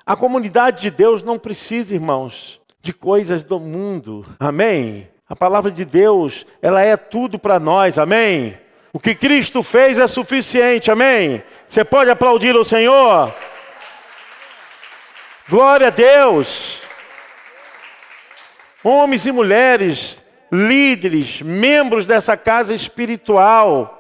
A comunidade de Deus não precisa, irmãos, de coisas do mundo. Amém? A palavra de Deus, ela é tudo para nós. Amém? O que Cristo fez é suficiente. Amém? Você pode aplaudir o Senhor? Glória a Deus! Homens e mulheres, líderes, membros dessa casa espiritual,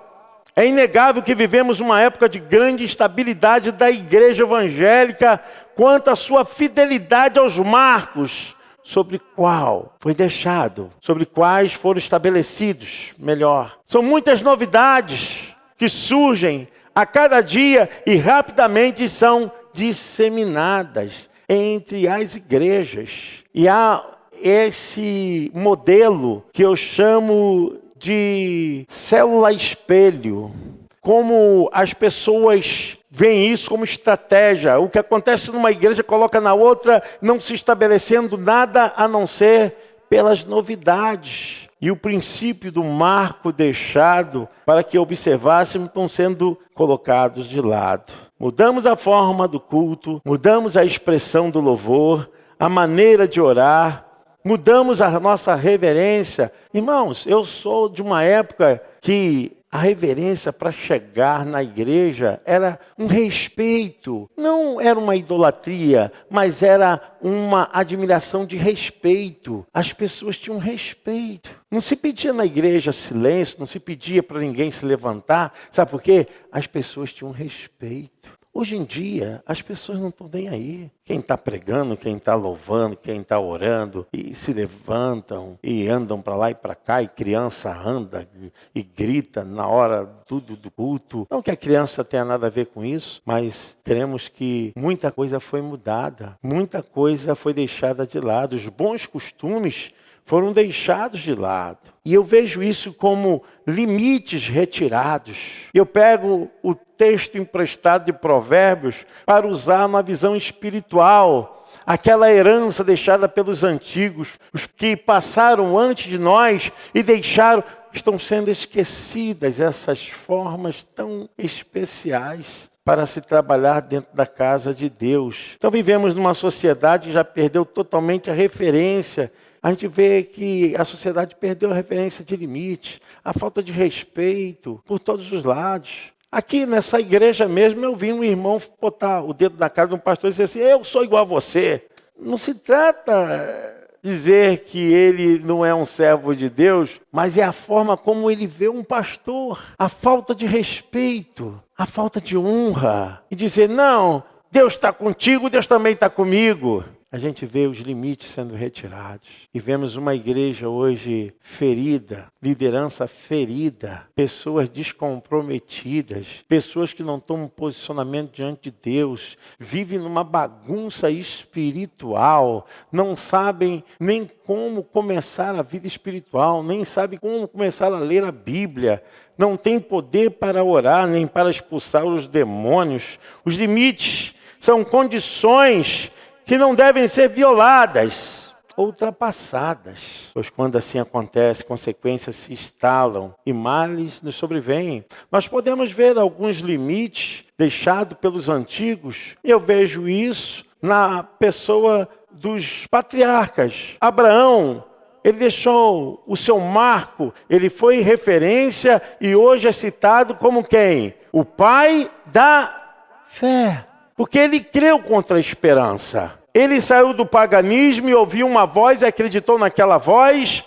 é inegável que vivemos uma época de grande instabilidade da igreja evangélica quanto à sua fidelidade aos marcos sobre qual foi deixado, sobre quais foram estabelecidos, melhor. São muitas novidades que surgem a cada dia e rapidamente são disseminadas entre as igrejas. E há esse modelo que eu chamo de célula espelho, como as pessoas veem isso como estratégia. O que acontece numa igreja coloca na outra, não se estabelecendo nada a não ser pelas novidades. E o princípio do marco deixado para que observássemos estão sendo colocados de lado. Mudamos a forma do culto, mudamos a expressão do louvor, a maneira de orar, mudamos a nossa reverência. Irmãos, eu sou de uma época que a reverência para chegar na igreja era um respeito. Não era uma idolatria, mas era uma admiração de respeito. As pessoas tinham respeito. Não se pedia na igreja silêncio, não se pedia para ninguém se levantar. Sabe por quê? As pessoas tinham respeito. Hoje em dia, as pessoas não estão nem aí. Quem está pregando, quem está louvando, quem está orando, e se levantam e andam para lá e para cá, e criança anda e grita na hora tudo do culto. Não que a criança tenha nada a ver com isso, mas queremos que muita coisa foi mudada, muita coisa foi deixada de lado. Os bons costumes foram deixados de lado. E eu vejo isso como limites retirados. Eu pego o texto emprestado de Provérbios para usar uma visão espiritual. Aquela herança deixada pelos antigos, os que passaram antes de nós e deixaram, estão sendo esquecidas essas formas tão especiais para se trabalhar dentro da casa de Deus. Então vivemos numa sociedade que já perdeu totalmente a referência. A gente vê que a sociedade perdeu a referência de limite, a falta de respeito por todos os lados. Aqui nessa igreja mesmo eu vi um irmão botar o dedo na cara de um pastor e dizer assim: eu sou igual a você. Não se trata de dizer que ele não é um servo de Deus, mas é a forma como ele vê um pastor. A falta de respeito, a falta de honra. E dizer, não, Deus está contigo, Deus também está comigo. A gente vê os limites sendo retirados. E vemos uma igreja hoje ferida, liderança ferida, pessoas descomprometidas, pessoas que não tomam posicionamento diante de Deus, vivem numa bagunça espiritual, não sabem nem como começar a vida espiritual, nem sabem como começar a ler a Bíblia, não tem poder para orar, nem para expulsar os demônios. Os limites são condições que não devem ser violadas, ultrapassadas. Pois quando assim acontece, consequências se instalam e males nos sobrevêm. Nós podemos ver alguns limites deixados pelos antigos. Eu vejo isso na pessoa dos patriarcas. Abraão, ele deixou o seu marco, ele foi referência e hoje é citado como quem? O pai da fé. Porque ele creu contra a esperança. Ele saiu do paganismo e ouviu uma voz, acreditou naquela voz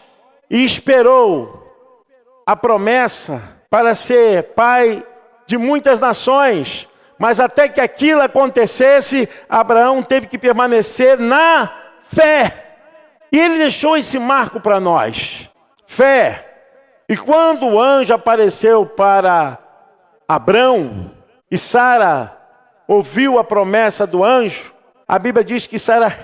e esperou a promessa para ser pai de muitas nações. Mas até que aquilo acontecesse, Abraão teve que permanecer na fé. E ele deixou esse marco para nós. Fé. E quando o anjo apareceu para Abrão e Sara ouviu a promessa do anjo, a Bíblia diz que Sara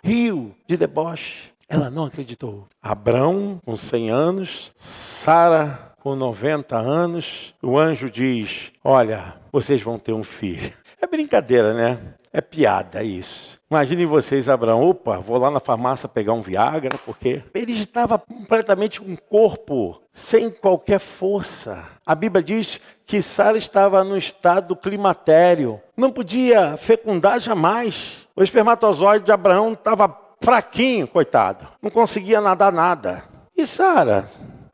riu de deboche. Ela não acreditou. Abrão com 100 anos, Sara com 90 anos. O anjo diz, olha, vocês vão ter um filho. É brincadeira, né? É piada isso. Imaginem vocês, Abraão, opa, vou lá na farmácia pegar um Viagra, porque ele estava completamente com um corpo sem qualquer força. A Bíblia diz que Sara estava no estado climatério, não podia fecundar jamais. O espermatozoide de Abraão estava fraquinho, coitado, não conseguia nadar nada. E Sara,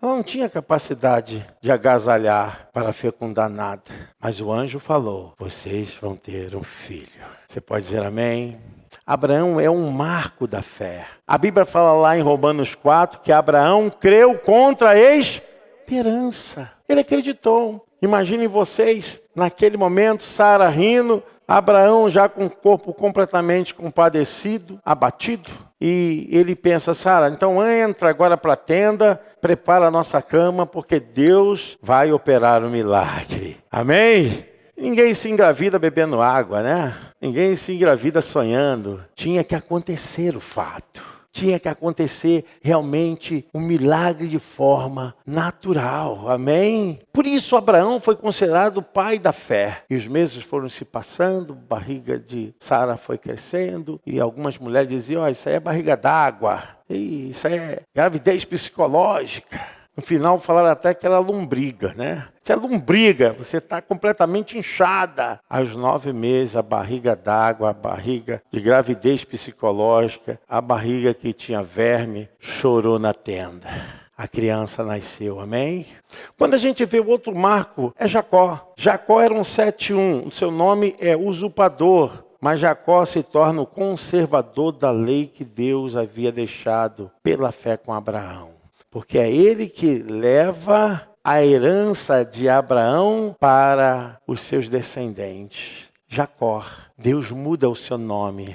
ela não tinha capacidade de agasalhar para fecundar nada. Mas o anjo falou, vocês vão ter um filho. Você pode dizer amém? Abraão é um marco da fé. A Bíblia fala lá em Romanos 4 que Abraão creu contra a esperança. Ele acreditou. Imaginem vocês, naquele momento, Sara rindo, Abraão já com o corpo completamente compadecido, abatido. E ele pensa, Sara, então entra agora para a tenda, prepara a nossa cama, porque Deus vai operar um milagre. Amém? Ninguém se engravida bebendo água, né? Ninguém se engravida sonhando. Tinha que acontecer o fato. Tinha que acontecer realmente um milagre de forma natural. Amém? Por isso Abraão foi considerado o pai da fé. E os meses foram se passando, a barriga de Sara foi crescendo. E algumas mulheres diziam, isso aí é barriga d'água. Isso é gravidez psicológica. No final falaram até que era lombriga, né? Se é lombriga, você está completamente inchada. Aos 9 meses, a barriga d'água, a barriga de gravidez psicológica, a barriga que tinha verme, chorou na tenda. A criança nasceu, amém? Quando a gente vê o outro marco, é Jacó. Jacó era um 7-1, o seu nome é usurpador. Mas Jacó se torna o conservador da lei que Deus havia deixado pela fé com Abraão. Porque é ele que leva a herança de Abraão para os seus descendentes. Jacó. Deus muda o seu nome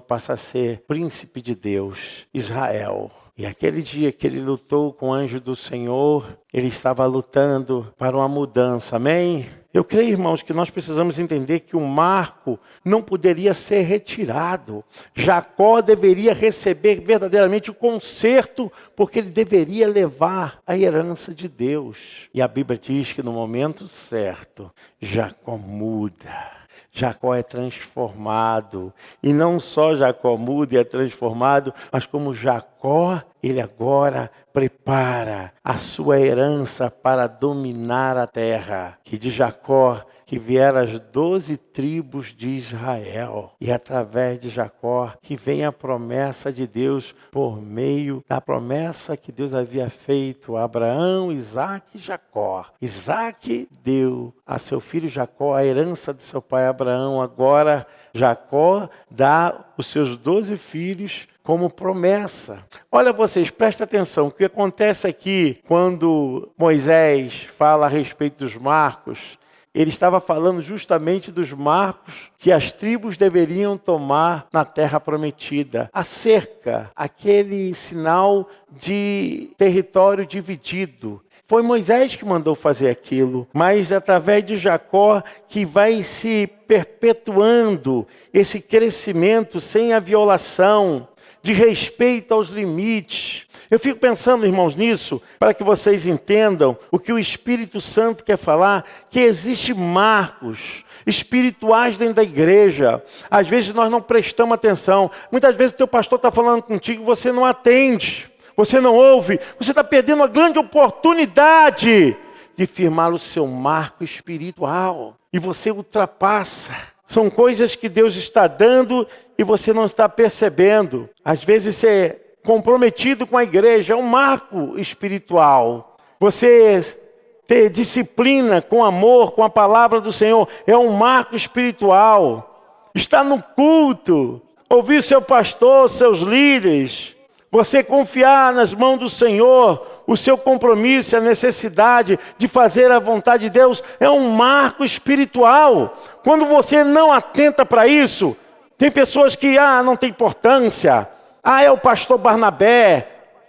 passa a ser Príncipe de Deus, Israel. E aquele dia que ele lutou com o anjo do Senhor, ele estava lutando para uma mudança, amém? Eu creio, irmãos, que nós precisamos entender que o marco não poderia ser retirado. Jacó deveria receber verdadeiramente o conserto, porque ele deveria levar a herança de Deus. E a Bíblia diz que no momento certo, Jacó muda. Jacó é transformado. E não só Jacó muda e é transformado, mas como Jacó, ele agora prepara a sua herança para dominar a terra. Que de Jacó que vieram as 12 tribos de Israel. E através de Jacó que vem a promessa de Deus por meio da promessa que Deus havia feito a Abraão, Isaque e Jacó. Isaque deu a seu filho Jacó a herança de seu pai Abraão. Agora Jacó dá os seus 12 filhos como promessa. Olha vocês, prestem atenção, o que acontece aqui quando Moisés fala a respeito dos marcos, ele estava falando justamente dos marcos que as tribos deveriam tomar na terra prometida. A cerca, aquele sinal de território dividido. Foi Moisés que mandou fazer aquilo, mas através de Jacó que vai se perpetuando esse crescimento sem a violação, de respeito aos limites. Eu fico pensando, irmãos, nisso, para que vocês entendam o que o Espírito Santo quer falar, que existem marcos espirituais dentro da igreja. Às vezes nós não prestamos atenção. Muitas vezes o teu pastor está falando contigo, você não atende, você não ouve, você está perdendo uma grande oportunidade de firmar o seu marco espiritual. E você ultrapassa. São coisas que Deus está dando e você não está percebendo. Às vezes ser comprometido com a igreja é um marco espiritual. Você ter disciplina com amor, com a palavra do Senhor, é um marco espiritual. Estar no culto, ouvir seu pastor, seus líderes, você confiar nas mãos do Senhor, o seu compromisso, a necessidade de fazer a vontade de Deus é um marco espiritual. Quando você não atenta para isso, tem pessoas que, não tem importância. É o pastor Barnabé.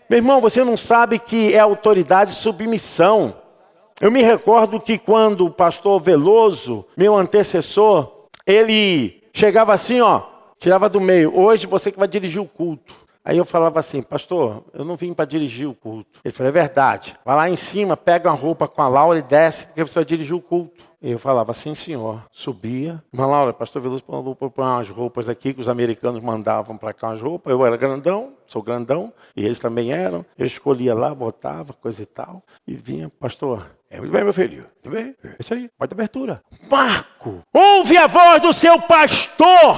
Meu irmão, você não sabe que é autoridade e submissão. Eu me recordo que quando o pastor Veloso, meu antecessor, ele chegava assim, tirava do meio. Hoje você que vai dirigir o culto. Aí eu falava assim, pastor, eu não vim para dirigir o culto. Ele falou, é verdade. Vai lá em cima, pega uma roupa com a Laura e desce, porque você vai dirigir o culto. Eu falava, sim, senhor. Subia. Irmã Laura, pastor Veloso falou para pôr umas roupas aqui, que os americanos mandavam para cá umas roupas. Eu era grandão, sou grandão, e eles também eram. Eu escolhia lá, botava, coisa e tal. E vinha, pastor, muito bem, meu filho. Muito bem, é isso aí, pode abertura. Marco, ouve a voz do seu pastor.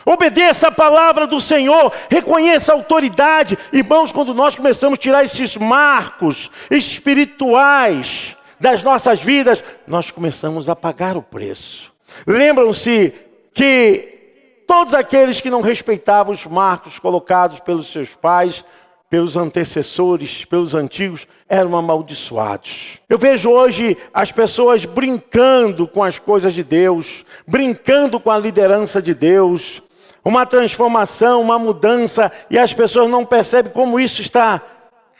Obedeça a palavra do Senhor, reconheça a autoridade. Irmãos, quando nós começamos a tirar esses marcos espirituais das nossas vidas, nós começamos a pagar o preço. Lembram-se que todos aqueles que não respeitavam os marcos colocados pelos seus pais, pelos antecessores, pelos antigos, eram amaldiçoados. Eu vejo hoje as pessoas brincando com as coisas de Deus, brincando com a liderança de Deus, uma transformação, uma mudança, e as pessoas não percebem como isso está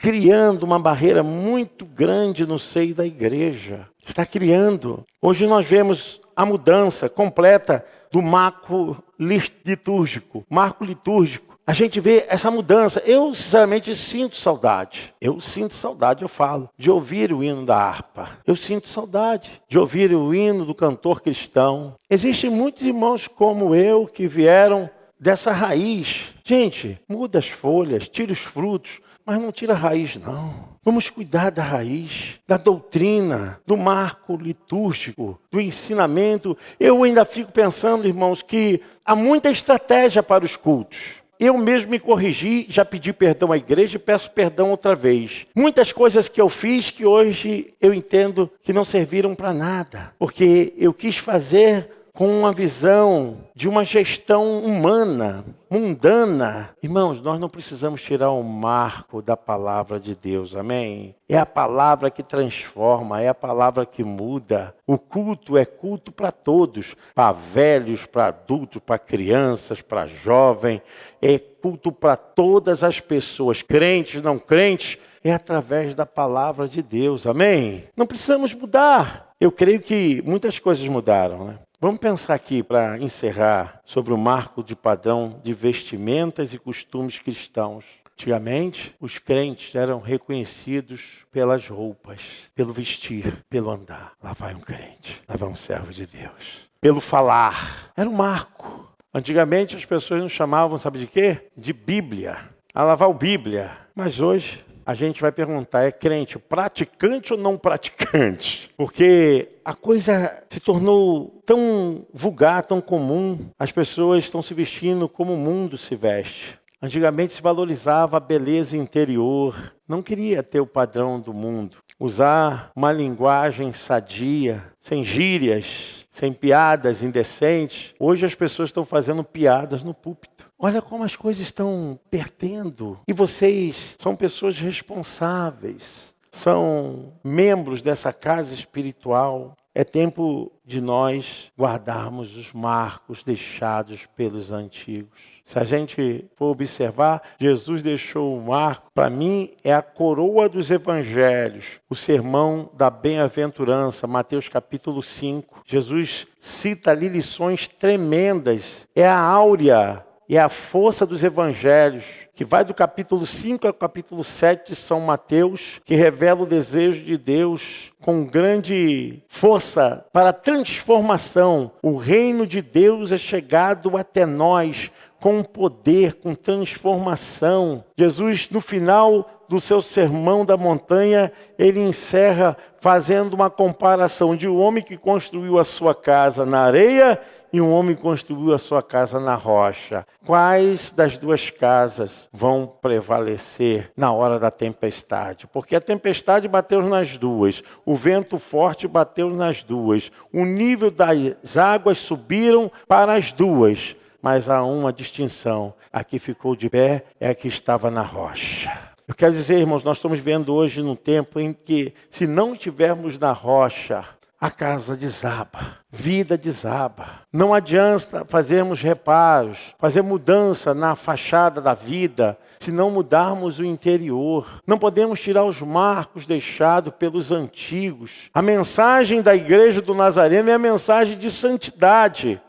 criando uma barreira muito grande no seio da igreja. Está criando. Hoje nós vemos a mudança completa do marco litúrgico. Marco litúrgico. A gente vê essa mudança. Eu, sinceramente, sinto saudade. Eu falo, de ouvir o hino da harpa. Eu sinto saudade de ouvir o hino do cantor cristão. Existem muitos irmãos como eu que vieram dessa raiz. Gente, muda as folhas, tira os frutos, mas não tira a raiz, não. Vamos cuidar da raiz, da doutrina, do marco litúrgico, do ensinamento. Eu ainda fico pensando, irmãos, que há muita estratégia para os cultos. Eu mesmo me corrigi, já pedi perdão à igreja e peço perdão outra vez. Muitas coisas que eu fiz que hoje eu entendo que não serviram para nada. Porque eu quis fazer com uma visão de uma gestão humana, mundana. Irmãos, nós não precisamos tirar o marco da palavra de Deus, amém? É a palavra que transforma, é a palavra que muda. O culto é culto para todos, para velhos, para adultos, para crianças, para jovens. É culto para todas as pessoas, crentes, não crentes, é através da palavra de Deus, amém? Não precisamos mudar. Eu creio que muitas coisas mudaram, né? Vamos pensar aqui, para encerrar, sobre o marco de padrão de vestimentas e costumes cristãos. Antigamente, os crentes eram reconhecidos pelas roupas, pelo vestir, pelo andar. Lá vai um crente, lá vai um servo de Deus. Pelo falar, era um marco. Antigamente, as pessoas nos chamavam, sabe de quê? De Bíblia. A lavar o Bíblia. Mas hoje, a gente vai perguntar, é crente praticante ou não praticante? Porque a coisa se tornou tão vulgar, tão comum. As pessoas estão se vestindo como o mundo se veste. Antigamente se valorizava a beleza interior. Não queria ter o padrão do mundo. Usar uma linguagem sadia, sem gírias, sem piadas indecentes. Hoje as pessoas estão fazendo piadas no púlpito. Olha como as coisas estão perdendo. E vocês são pessoas responsáveis. São membros dessa casa espiritual. É tempo de nós guardarmos os marcos deixados pelos antigos. Se a gente for observar, Jesus deixou o marco, para mim, é a coroa dos evangelhos, o sermão da bem-aventurança, Mateus capítulo 5. Jesus cita ali lições tremendas, é a áurea, é a força dos evangelhos, que vai do capítulo 5 ao capítulo 7 de São Mateus, que revela o desejo de Deus com grande força para a transformação. O reino de Deus é chegado até nós com poder, com transformação. Jesus, no final do seu sermão da montanha, ele encerra fazendo uma comparação de um homem que construiu a sua casa na areia e um homem construiu a sua casa na rocha. Quais das duas casas vão prevalecer na hora da tempestade? Porque a tempestade bateu nas duas, o vento forte bateu nas duas, o nível das águas subiram para as duas, mas há uma distinção: a que ficou de pé é a que estava na rocha. Eu quero dizer, irmãos, nós estamos vivendo hoje num tempo em que, se não estivermos na rocha, a casa desaba, vida desaba. Não adianta fazermos reparos, fazer mudança na fachada da vida, se não mudarmos o interior. Não podemos tirar os marcos deixados pelos antigos. A mensagem da igreja do Nazareno é a mensagem de santidade.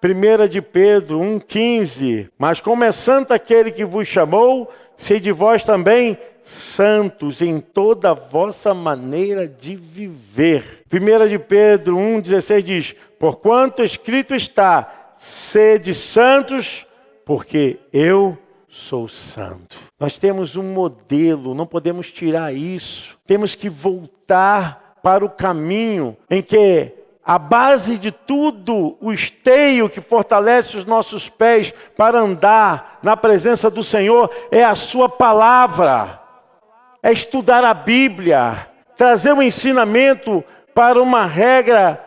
1 de Pedro 1,15. Mas como é santo aquele que vos chamou, sede vós também santos em toda a vossa maneira de viver. 1 de Pedro 1,16 diz: porquanto escrito está, sede santos, porque eu sou santo. Nós temos um modelo, não podemos tirar isso. Temos que voltar para o caminho em que a base de tudo, o esteio que fortalece os nossos pés para andar na presença do Senhor é a sua palavra. É estudar a Bíblia, trazer um ensinamento para uma regra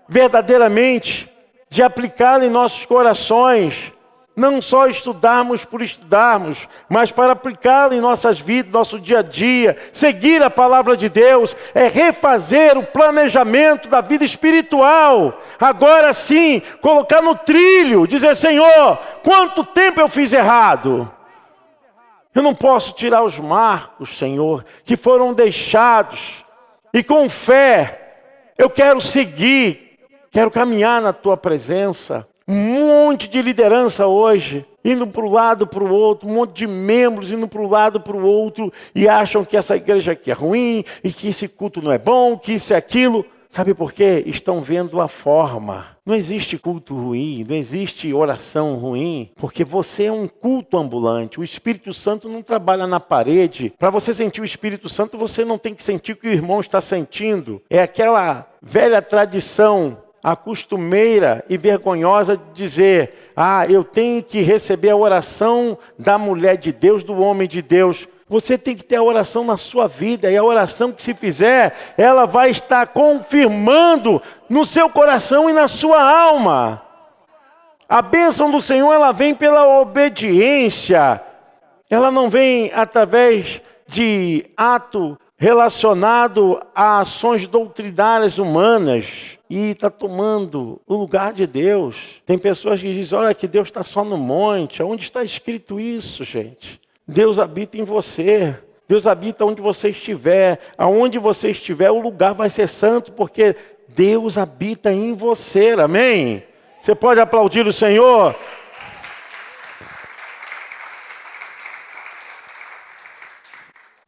verdadeiramente de aplicá-la em nossos corações. Não só estudarmos por estudarmos, mas para aplicá-la em nossas vidas, nosso dia a dia. Seguir a palavra de Deus é refazer o planejamento da vida espiritual. Agora sim, colocar no trilho, dizer: Senhor, quanto tempo eu fiz errado? Eu não posso tirar os marcos, Senhor, que foram deixados. E com fé, eu quero seguir, quero caminhar na Tua presença. Um monte de liderança hoje, indo para um lado, para o outro, um monte de membros indo para um lado, para o outro, e acham que essa igreja aqui é ruim, e que esse culto não é bom, que isso é aquilo. Sabe por quê? Estão vendo a forma. Não existe culto ruim, não existe oração ruim, porque você é um culto ambulante. O Espírito Santo não trabalha na parede. Para você sentir o Espírito Santo, você não tem que sentir o que o irmão está sentindo. É aquela velha tradição, a costumeira e vergonhosa de dizer: eu tenho que receber a oração da mulher de Deus, do homem de Deus. Você tem que ter a oração na sua vida, e a oração que se fizer, ela vai estar confirmando no seu coração e na sua alma. A bênção do Senhor, ela vem pela obediência, ela não vem através de ato relacionado a ações doutrinárias humanas, e está tomando o lugar de Deus. Tem pessoas que dizem: olha, que Deus está só no monte. Onde está escrito isso, gente? Deus habita em você. Deus habita onde você estiver. Aonde você estiver, o lugar vai ser santo, porque Deus habita em você. Amém? Você pode aplaudir o Senhor?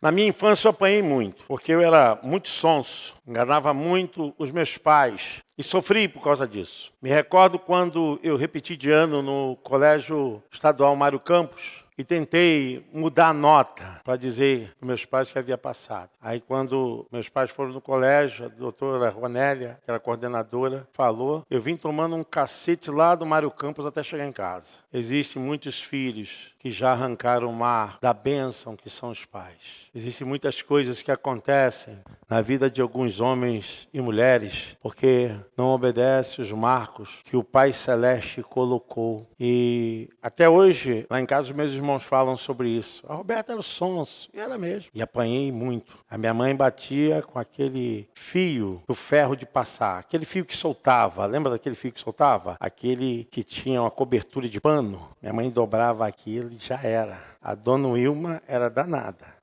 Na minha infância eu apanhei muito, porque eu era muito sonso, enganava muito os meus pais e sofri por causa disso. Me recordo quando eu repeti de ano no Colégio Estadual Mário Campos e tentei mudar a nota para dizer para meus pais que havia passado. Aí quando meus pais foram no colégio, a doutora Ronélia, que era coordenadora, falou, eu vim tomando um cacete lá do Mário Campos até chegar em casa. Existem muitos filhos que já arrancaram o mar da bênção que são os pais. Existem muitas coisas que acontecem na vida de alguns homens e mulheres porque não obedecem os marcos que o Pai Celeste colocou. E até hoje, lá em casa, os meus irmãos falam sobre isso. A Roberta era o sonso, e era mesmo. E apanhei muito. A minha mãe batia com aquele fio do ferro de passar, aquele fio que soltava. Lembra daquele fio que soltava? Aquele que tinha uma cobertura de pano. Minha mãe dobrava aquilo e já era. A dona Wilma era danada.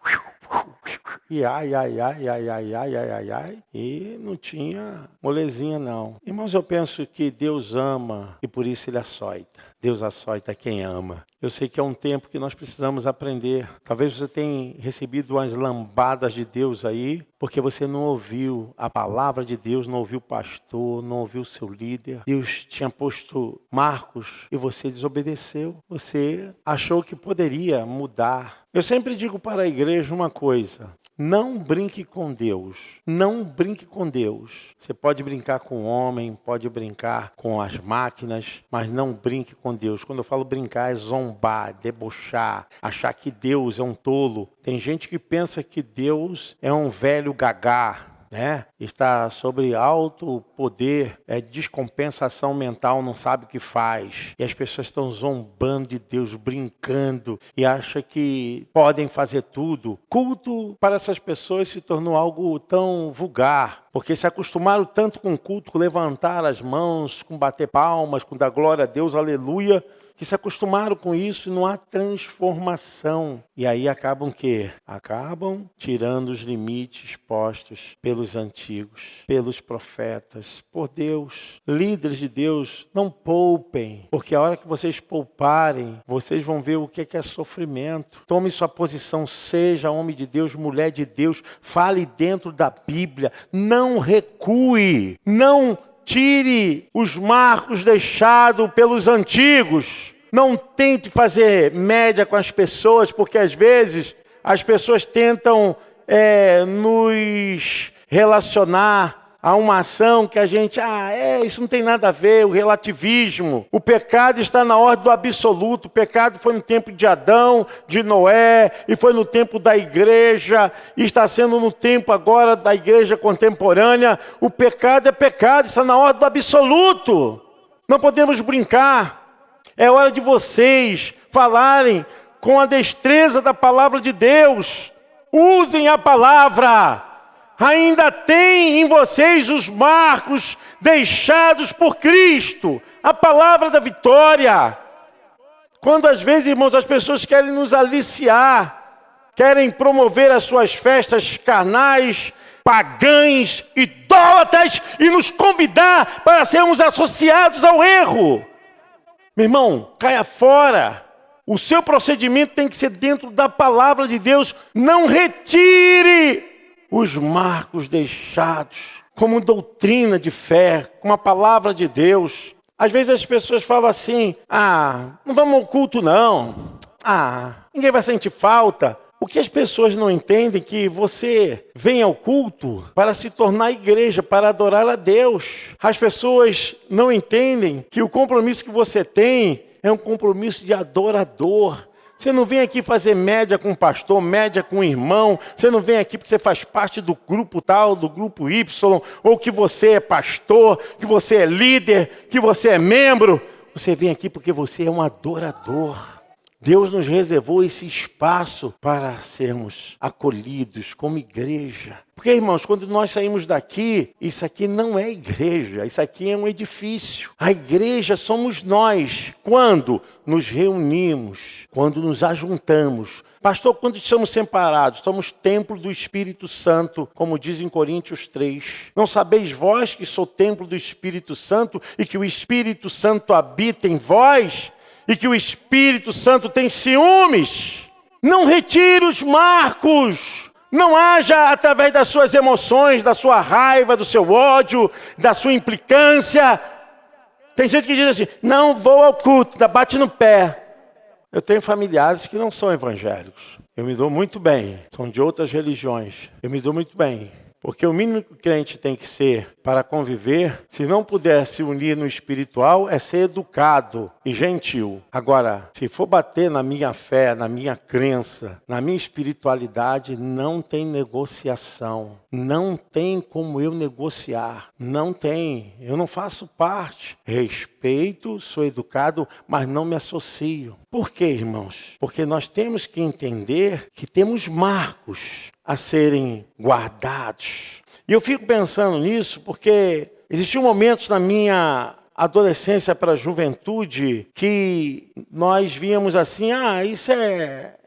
E ai, e não tinha molezinha não. Irmãos, eu penso que Deus ama e por isso Ele açoita. Deus açoita quem ama. Eu sei que é um tempo que nós precisamos aprender. Talvez você tenha recebido umas lambadas de Deus aí, porque você não ouviu a palavra de Deus, não ouviu o pastor, não ouviu o seu líder. Deus tinha posto marcos e você desobedeceu. Você achou que poderia mudar. Eu sempre digo para a igreja uma coisa: não brinque com Deus. Não brinque com Deus. Você pode brincar com o homem, pode brincar com as máquinas, mas não brinque com Deus. Quando eu falo brincar, é zombar, debochar, achar que Deus é um tolo. Tem gente que pensa que Deus é um velho gagá, né? Está sobre alto poder, descompensação mental, não sabe o que faz. E as pessoas estão zombando de Deus, brincando, e acham que podem fazer tudo. Culto para essas pessoas se tornou algo tão vulgar, porque se acostumaram tanto com culto, com levantar as mãos, com bater palmas, com dar glória a Deus, aleluia, que se acostumaram com isso e não há transformação. E aí acabam quê? Acabam tirando os limites postos pelos antigos, pelos profetas, por Deus. Líderes de Deus, não poupem, porque a hora que vocês pouparem, vocês vão ver o que é sofrimento. Tome sua posição, seja homem de Deus, mulher de Deus, fale dentro da Bíblia, não recue, não tire os marcos deixados pelos antigos. Não tente fazer média com as pessoas, porque às vezes as pessoas tentam nos relacionar a uma ação que a gente, isso não tem nada a ver, o relativismo. O pecado está na ordem do absoluto. O pecado foi no tempo de Adão, de Noé, e foi no tempo da igreja, e está sendo no tempo agora da igreja contemporânea. O pecado é pecado, está na ordem do absoluto. Não podemos brincar. É hora de vocês falarem com a destreza da palavra de Deus. Usem a palavra. Ainda tem em vocês os marcos deixados por Cristo, a palavra da vitória. Quando às vezes, irmãos, as pessoas querem nos aliciar, querem promover as suas festas carnais, pagãs, idólatras e nos convidar para sermos associados ao erro. Meu irmão, caia fora. O seu procedimento tem que ser dentro da palavra de Deus. Não retire os marcos deixados como doutrina de fé, como a palavra de Deus. Às vezes as pessoas falam assim, não vamos ao culto não, ninguém vai sentir falta. O que as pessoas não entendem é que você vem ao culto para se tornar igreja, para adorar a Deus. As pessoas não entendem que o compromisso que você tem é um compromisso de adorador. Você não vem aqui fazer média com o pastor, média com o irmão. Você não vem aqui porque você faz parte do grupo tal, do grupo Y, ou que você é pastor, que você é líder, que você é membro. Você vem aqui porque você é um adorador. Deus nos reservou esse espaço para sermos acolhidos como igreja. Porque, irmãos, quando nós saímos daqui, isso aqui não é igreja, isso aqui é um edifício. A igreja somos nós, quando nos reunimos, quando nos ajuntamos. Pastor, quando estamos separados, somos templo do Espírito Santo, como diz em Coríntios 3. Não sabeis vós que sou templo do Espírito Santo e que o Espírito Santo habita em vós? E que o Espírito Santo tem ciúmes? Não retire os marcos. Não haja através das suas emoções, da sua raiva, do seu ódio, da sua implicância. Tem gente que diz assim, não vou ao culto, bate no pé. Eu tenho familiares que não são evangélicos. Eu me dou muito bem, são de outras religiões. Eu me dou muito bem. Porque o mínimo que o crente tem que ser para conviver, se não puder se unir no espiritual, é ser educado e gentil. Agora, se for bater na minha fé, na minha crença, na minha espiritualidade, não tem negociação. Não tem como eu negociar. Não tem. Eu não faço parte. Respeito, sou educado, mas não me associo. Por quê, irmãos? Porque nós temos que entender que temos marcos a serem guardados. E eu fico pensando nisso porque existiam momentos na minha adolescência para a juventude que nós víamos assim, isso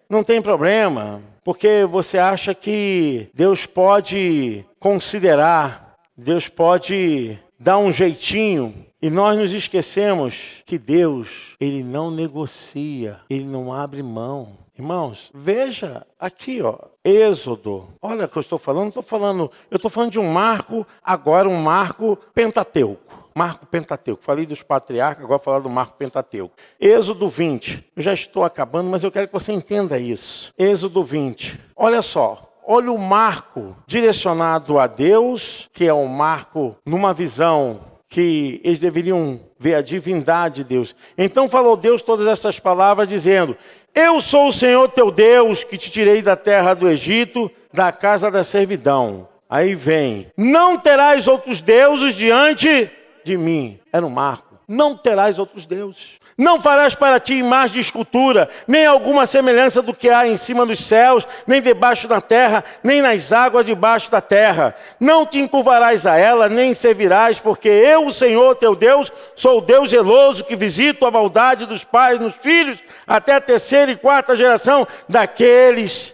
não tem problema, porque você acha que Deus pode considerar, Deus pode dar um jeitinho. E nós nos esquecemos que Deus, Ele não negocia, Ele não abre mão. Irmãos, veja aqui, Êxodo. Olha o que eu estou falando, eu estou falando de um marco, agora um marco pentateuco. Marco Pentateuco. Falei dos patriarcas, agora vou falar do marco Pentateuco. Êxodo 20. Eu já estou acabando, mas eu quero que você entenda isso. Êxodo 20. Olha só. Olha o marco direcionado a Deus, que é um marco numa visão que eles deveriam ver a divindade de Deus. Então falou Deus todas essas palavras dizendo, eu sou o Senhor teu Deus, que te tirei da terra do Egito, da casa da servidão. Aí vem, não terás outros deuses diante de mim. Era um marco. Não terás outros deuses. Não farás para ti imagem de escultura, nem alguma semelhança do que há em cima dos céus, nem debaixo da terra, nem nas águas debaixo da terra. Não te encurvarás a ela, nem servirás, porque eu, o Senhor teu Deus, sou o Deus zeloso que visito a maldade dos pais nos filhos, até a terceira e quarta geração daqueles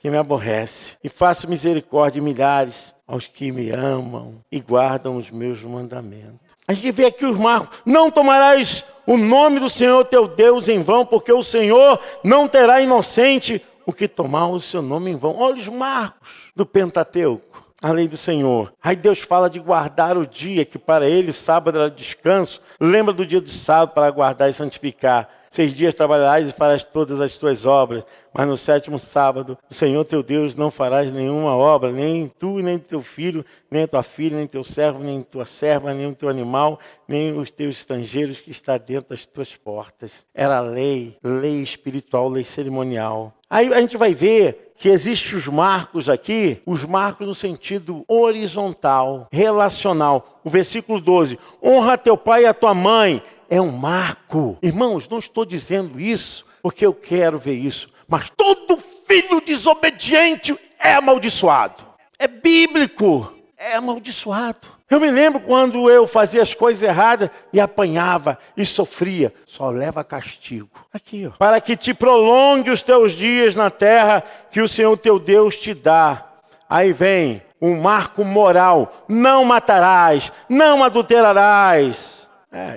que me aborrecem. E faço misericórdia de milhares aos que me amam e guardam os meus mandamentos. A gente vê aqui os marcos. Não tomarás o nome do Senhor teu Deus em vão, porque o Senhor não terá inocente o que tomar o seu nome em vão. Olha os marcos do Pentateuco, a lei do Senhor. Aí Deus fala de guardar o dia, que para ele sábado era descanso. Lembra do dia do sábado para guardar e santificar. 6 dias trabalharás e farás todas as tuas obras, mas no 7º sábado, o Senhor teu Deus não farás nenhuma obra, nem tu, nem teu filho, nem tua filha, nem teu servo, nem tua serva, nem o teu animal, nem os teus estrangeiros que está dentro das tuas portas. Era lei espiritual, lei cerimonial. Aí a gente vai ver que existem os marcos aqui, os marcos no sentido horizontal, relacional. O versículo 12, honra teu pai e a tua mãe, é um marco. Irmãos, não estou dizendo isso porque eu quero ver isso, mas todo filho desobediente é amaldiçoado. É bíblico, é amaldiçoado. Eu me lembro quando eu fazia as coisas erradas e apanhava e sofria. Só leva castigo. Aqui, ó. Para que te prolongue os teus dias na terra que o Senhor teu Deus te dá. Aí vem um marco moral. Não matarás, não adulterarás.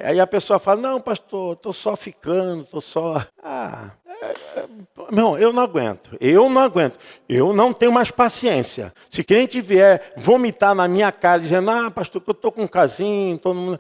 Aí a pessoa fala, não, pastor, estou só ficando, estou só... Não, eu não aguento. Eu não tenho mais paciência. Se crente vier vomitar na minha cara, dizendo, pastor, eu estou com um casinho, todo mundo...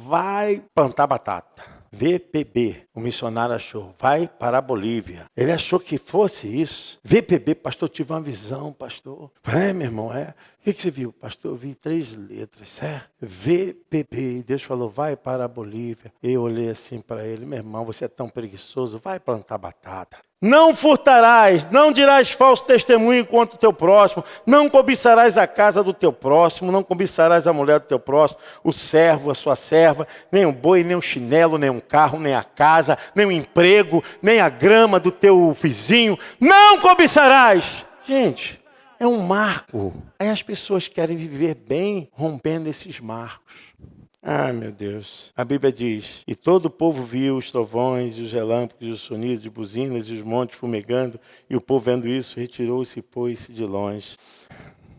vai plantar batata. VPB, o missionário achou, vai para a Bolívia. Ele achou que fosse isso. VPB, pastor, tive uma visão, pastor. Meu irmão, O que você viu? Pastor, eu vi 3 letras, VPB. E Deus falou, vai para a Bolívia. Eu olhei assim para ele, meu irmão, você é tão preguiçoso, vai plantar batata. Não furtarás, não dirás falso testemunho contra o teu próximo, não cobiçarás a casa do teu próximo, não cobiçarás a mulher do teu próximo, o servo, a sua serva, nem o boi, nem o chinelo, nem um carro, nem a casa, nem o emprego, nem a grama do teu vizinho, não cobiçarás. Gente, é um marco. Aí as pessoas querem viver bem rompendo esses marcos. Meu Deus. A Bíblia diz, e todo o povo viu os trovões, e os relâmpagos, e os sonidos de buzinas, e os montes fumegando, e o povo vendo isso, retirou-se e pôs-se de longe.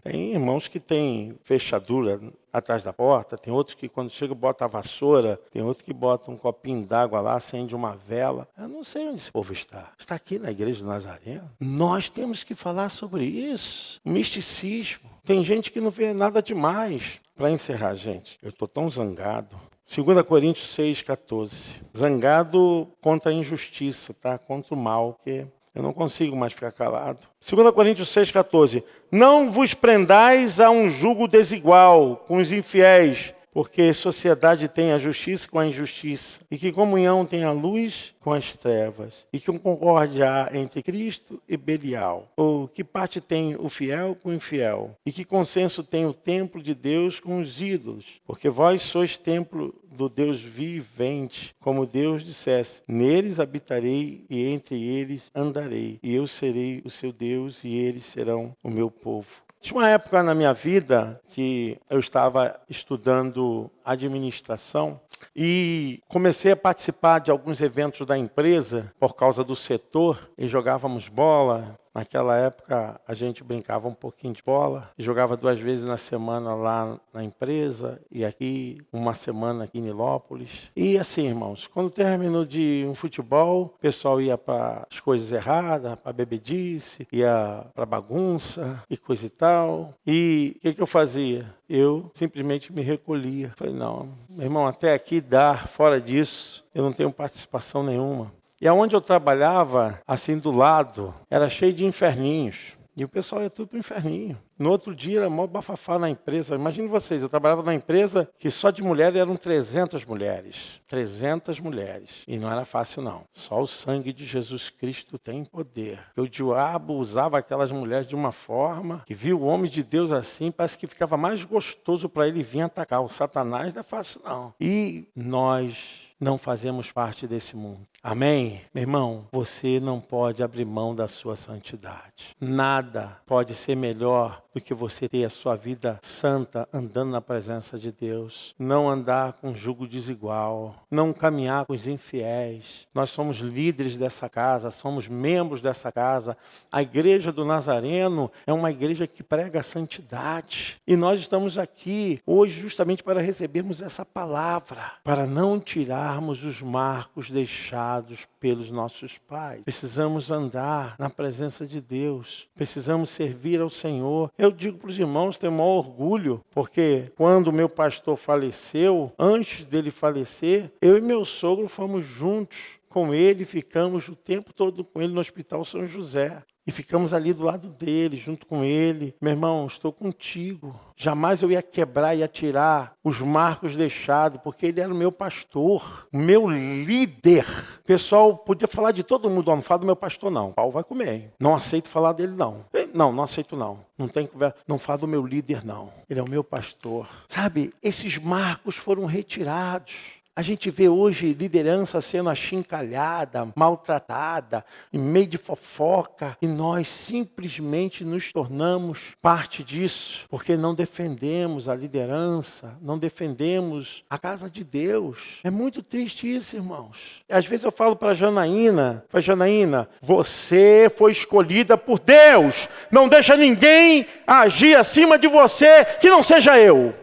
Tem irmãos que têm fechadura atrás da porta, tem outros que quando chega bota a vassoura, tem outros que botam um copinho d'água lá, acende uma vela. Eu não sei onde esse povo está. Está aqui na igreja do Nazareno. Nós temos que falar sobre isso. O misticismo. Tem gente que não vê nada demais. Para encerrar, gente, eu estou tão zangado. 2 Coríntios 6,14. Zangado contra a injustiça, tá? Contra o mal, porque eu não consigo mais ficar calado. 2 Coríntios 6,14. Não vos prendais a um jugo desigual com os infiéis, porque sociedade tem a justiça com a injustiça, e que comunhão tem a luz com as trevas, e que concórdia há entre Cristo e Belial. Ou que parte tem o fiel com o infiel, e que consenso tem o templo de Deus com os ídolos, porque vós sois templo do Deus vivente, como Deus dissesse, neles habitarei e entre eles andarei, e eu serei o seu Deus e eles serão o meu povo. Tinha uma época na minha vida que eu estava estudando administração e comecei a participar de alguns eventos da empresa por causa do setor e jogávamos bola. Naquela época a gente brincava um pouquinho de bola, jogava 2 vezes na semana lá na empresa e aqui, uma semana aqui em Nilópolis. E assim, irmãos, quando terminou de um futebol, o pessoal ia para as coisas erradas, para bebedice, ia para bagunça e coisa e tal. E o que eu fazia? Eu simplesmente me recolhia. Falei, não, meu irmão, até aqui dá, fora disso, eu não tenho participação nenhuma. E aonde eu trabalhava, assim do lado, era cheio de inferninhos. E o pessoal ia tudo para o inferninho. No outro dia era mó bafafá na empresa. Imagine vocês, eu trabalhava na empresa que só de mulher eram 300 mulheres. 300 mulheres. E não era fácil não. Só o sangue de Jesus Cristo tem poder. O diabo usava aquelas mulheres de uma forma que viu o homem de Deus assim, parece que ficava mais gostoso para ele vir atacar. O Satanás não é fácil não. E nós não fazemos parte desse mundo. Amém? Meu irmão, você não pode abrir mão da sua santidade. Nada pode ser melhor do que você ter a sua vida santa andando na presença de Deus. Não andar com jugo desigual. Não caminhar com os infiéis. Nós somos líderes dessa casa, somos membros dessa casa. A igreja do Nazareno é uma igreja que prega a santidade. E nós estamos aqui hoje justamente para recebermos essa palavra, para não tirarmos os marcos deixados pelos nossos pais. Precisamos andar na presença de Deus. Precisamos servir ao Senhor. Eu digo para os irmãos, tenho o maior orgulho, porque quando o meu pastor faleceu, antes dele falecer, eu e meu sogro fomos juntos com ele, ficamos o tempo todo com ele no Hospital São José. E ficamos ali do lado dele, junto com ele. Meu irmão, estou contigo. Jamais eu ia quebrar, ia tirar os marcos deixados, porque ele era o meu pastor, o meu líder. O pessoal podia falar de todo mundo, não fala do meu pastor não. O pau vai comer, hein? Não aceito falar dele não. Não aceito não. Não tem conversa, não fala do meu líder não. Ele é o meu pastor. Sabe, esses marcos foram retirados. A gente vê hoje liderança sendo achincalhada, maltratada, em meio de fofoca, e nós simplesmente nos tornamos parte disso, porque não defendemos a liderança, não defendemos a casa de Deus. É muito triste isso, irmãos. Às vezes eu falo para Janaína, Janaína, você foi escolhida por Deus, não deixa ninguém agir acima de você que não seja eu.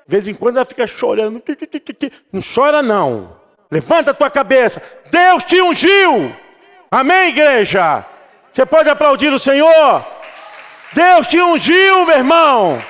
De vez em quando ela fica chorando. Não chora não. Levanta a tua cabeça. Deus te ungiu. Amém, igreja? Você pode aplaudir o Senhor? Deus te ungiu, meu irmão.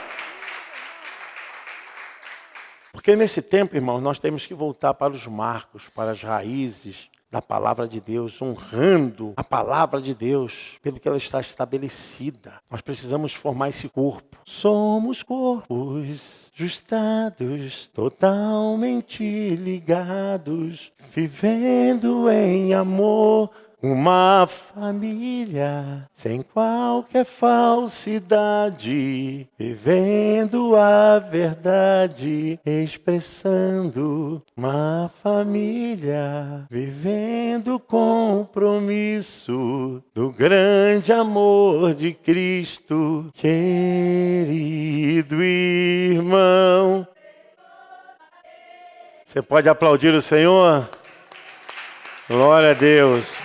Porque nesse tempo, irmão, nós temos que voltar para os marcos, para as raízes da palavra de Deus, honrando a palavra de Deus, pelo que ela está estabelecida. Nós precisamos formar esse corpo. Somos corpos ajustados, totalmente ligados, vivendo em amor, uma família sem qualquer falsidade, vivendo a verdade, expressando uma família, vivendo o compromisso do grande amor de Cristo, querido irmão. Você pode aplaudir o Senhor? Glória a Deus.